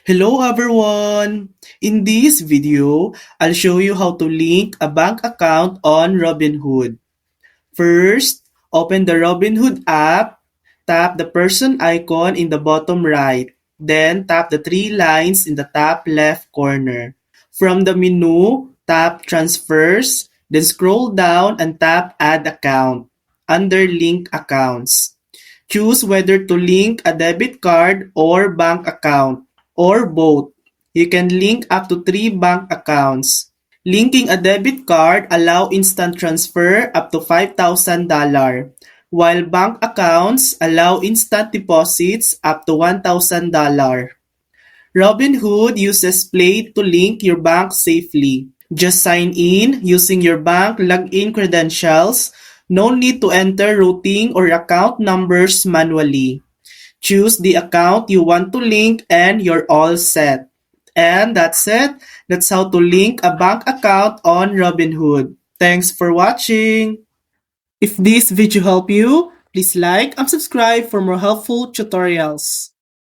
Hello everyone! In this video, I'll show you how to link a bank account on Robinhood. First, open the Robinhood app, tap the person icon in the bottom right, then tap the three lines in the top left corner. From the menu, tap Transfers, then scroll down and tap Add Account under Link Accounts. Choose whether to link a debit card or bank account, or both. You can link up to 3 bank accounts. Linking a debit card allow instant transfer up to $5,000, while bank accounts allow instant deposits up to $1,000. Robinhood uses Play to link your bank safely. Just sign in using your bank login credentials. No need to enter routing or account numbers manually. Choose the account you want to link and you're all set. And that's it. That's how to link a bank account on Robinhood. Thanks for watching. If this video helped you, please like and subscribe for more helpful tutorials.